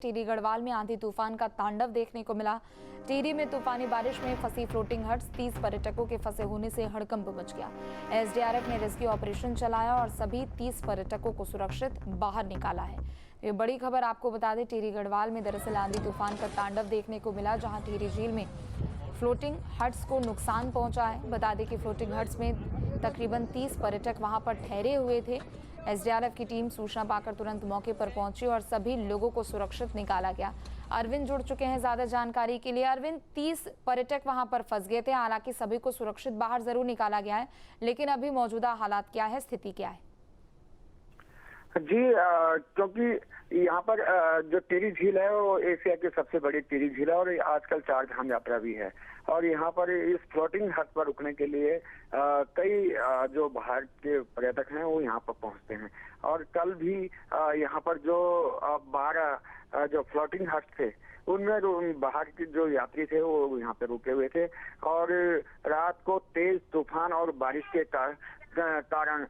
टिहरी गढ़वाल में आंधी तूफान का तांडव देखने को मिला। टिहरी में तूफानी बारिश में फंसी फ्लोटिंग हट्स 30 पर्यटकों के फंसे होने से हड़कंप मच गया। एसडीआरएफ ने रेस्क्यू ऑपरेशन चलाया और सभी 30 पर्यटकों को सुरक्षित बाहर निकाला है। ये बड़ी खबर आपको बता दें, टिहरी गढ़वाल में दरअसल आंधी तूफान का तांडव देखने को मिला, जहां टिहरी झील में फ्लोटिंग हट्स को नुकसान पहुंचा है। बता दें कि फ्लोटिंग हट्स में तकरीबन 30 पर्यटक वहां पर ठहरे हुए थे। एसडीआरएफ की टीम सूचना पाकर तुरंत मौके पर पहुंची और सभी लोगों को सुरक्षित निकाला गया। अरविंद जुड़ चुके हैं ज्यादा जानकारी के लिए। अरविंद, 30 पर्यटक वहां पर फंस गए थे, हालांकि सभी को सुरक्षित बाहर जरूर निकाला गया है, लेकिन अभी मौजूदा हालात क्या है, स्थिति क्या है? जी, क्योंकि यहाँ पर जो टिहरी झील है वो एशिया की सबसे बड़ी टिहरी झील है और आजकल 4 धाम यात्रा भी है। और यहाँ पर इस फ्लोटिंग हट पर रुकने के लिए कई जो बाहर के पर्यटक हैं वो यहाँ पर पहुँचते हैं। और कल भी यहाँ पर जो 12 जो फ्लोटिंग हट थे उनमें बाहर के जो यात्री थे वो यहाँ पे रुके हुए थे। और रात को तेज तूफान और बारिश के कारण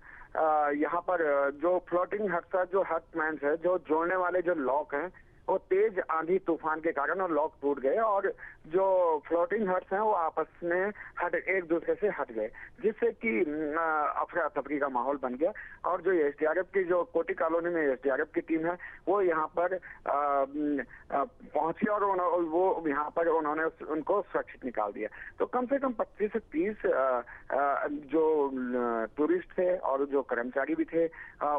यहाँ पर जो फ्लोटिंग हट का जो हटमैन्स है, जो जोड़ने वाले जो लॉक हैं, वो तेज आंधी तूफान के कारण वो लॉक टूट गए और जो फ्लोटिंग हट्स हैं वो आपस में एक दूसरे से हट गए, जिससे कि अफरा तफरी का माहौल बन गया। और जो एसडीआरएफ की जो कोटी कॉलोनी में एसडीआरएफ की टीम है वो यहाँ पर पहुंची और वो यहाँ पर उन्होंने उनको सुरक्षित निकाल दिया। तो कम से कम 25 से 30 जो टूरिस्ट थे और जो कर्मचारी भी थे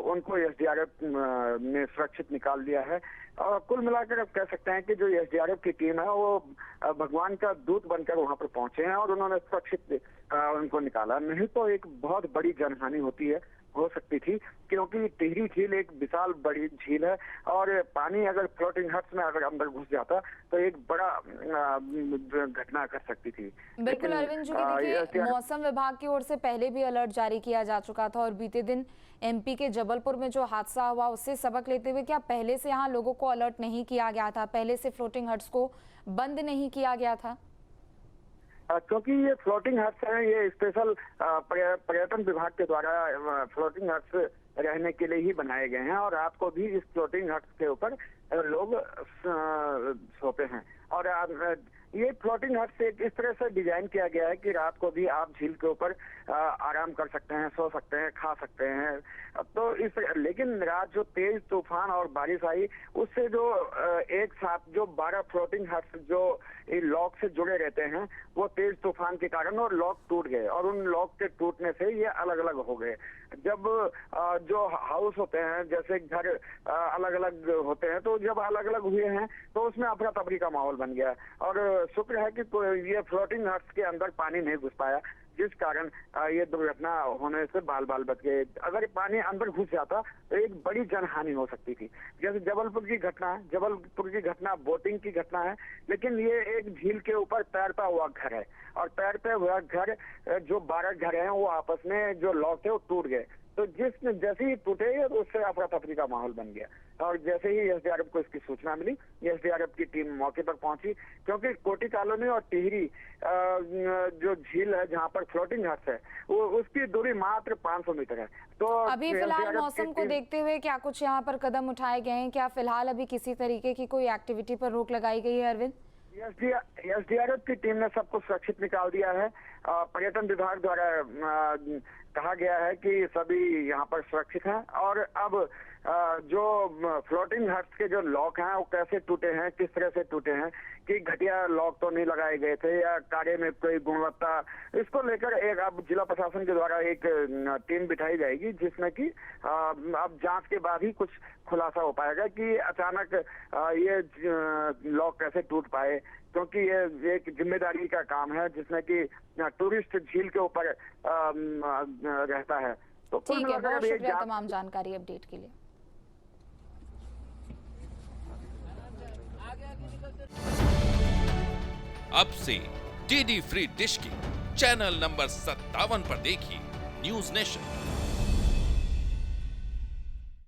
उनको एसडीआरएफ ने सुरक्षित निकाल दिया है। और कुल मिलाकर अब कह सकते हैं कि जो एसडीआरएफ की टीम है वो भगवान का दूत बनकर वहां पर पहुंचे हैं और उन्होंने सुरक्षित उनको निकाला। नहीं तो एक बहुत बड़ी जनहानि हो सकती थी, क्योंकि टिहरी झील एक विशाल बड़ी झील है और पानी अगर फ्लोटिंग हट्स में अगर अंदर घुस जाता तो एक बड़ा घटना कर सकती थी। बिल्कुल अरविंद जी, देखिए मौसम विभाग की ओर से पहले भी अलर्ट जारी किया जा चुका था और बीते दिन एमपी के जबलपुर में जो हादसा हुआ उससे सबक लेते हुए क्या पहले से यहाँ लोगों को अलर्ट नहीं किया गया था, पहले से फ्लोटिंग हट्स को बंद नहीं किया गया था? क्योंकि ये फ्लोटिंग हट्स हैं, ये स्पेशल पर्यटन विभाग के द्वारा फ्लोटिंग हट्स रहने के लिए ही बनाए गए हैं और रात को भी इस फ्लोटिंग हट्स के ऊपर लोग सोते हैं। और ये फ्लोटिंग हट्स इस तरह से डिजाइन किया गया है कि रात को भी आप झील के ऊपर आराम कर सकते हैं, सो सकते हैं, खा सकते हैं। तो लेकिन रात जो तेज तूफान और बारिश आई उससे जो एक साथ जो 12 फ्लोटिंग हट्स जो लॉक से जुड़े रहते हैं वो तेज तूफान के कारण और लॉक टूट गए और उन लॉक के टूटने से ये अलग अलग हो गए। जब जो हाउस होते हैं, जैसे घर अलग अलग होते हैं, तो जब अलग अलग हुए हैं तो उसमें अफरा तफरी का माहौल बन गया। और शुक्र है कि ये फ्लोटिंग हट्स के अंदर पानी नहीं घुस पाया, जिस कारण ये दुर्घटना होने से बाल बच गए। अगर पानी अंदर घुस जाता तो एक बड़ी जनहानि हो सकती थी। जैसे जबलपुर की घटना बोटिंग की घटना है, लेकिन ये एक झील के ऊपर तैरता हुआ घर है और तैरते हुआ घर जो 12 घर हैं वो आपस में जो लॉक थे वो टूट गए। तो जैसे ही टूटे तो उससे अफरा तफरी का माहौल बन गया। और जैसे ही एसडीआरएफ को इसकी सूचना मिली, एसडीआरएफ की टीम मौके पर पहुंची, क्योंकि कोटी कॉलोनी और टिहरी जो झील है जहां पर फ्लोटिंग हट्स है वो उसकी दूरी मात्र 500 मीटर है। तो अभी फिलहाल मौसम को देखते हुए क्या कुछ यहाँ पर कदम उठाए गए हैं? क्या फिलहाल अभी किसी तरीके की कोई एक्टिविटी पर रोक लगाई गई है अरविंद? एसडीआरएफ की टीम ने सबको सुरक्षित निकाल दिया है। पर्यटन विभाग द्वारा कहा गया है कि सभी यहाँ पर सुरक्षित हैं और अब जो फ्लोटिंग हट्स के जो लॉक हैं वो कैसे टूटे हैं, किस तरह से टूटे हैं, कि घटिया लॉक तो नहीं लगाए गए थे या कार्य में कोई गुणवत्ता, इसको लेकर एक अब जिला प्रशासन के द्वारा एक टीम बिठाई जाएगी, जिसमें कि अब जांच के बाद ही कुछ खुलासा हो पाएगा कि अचानक ये लॉक कैसे टूट पाए, क्योंकि ये एक जिम्मेदारी का काम है जिसमें कि टूरिस्ट झील के ऊपर रहता है। तो ठीक है, बहुत शुक्रिया तमाम जानकारी अपडेट के लिए। अब से डीडी फ्री डिश की चैनल नंबर 57 पर देखिए न्यूज नेशन।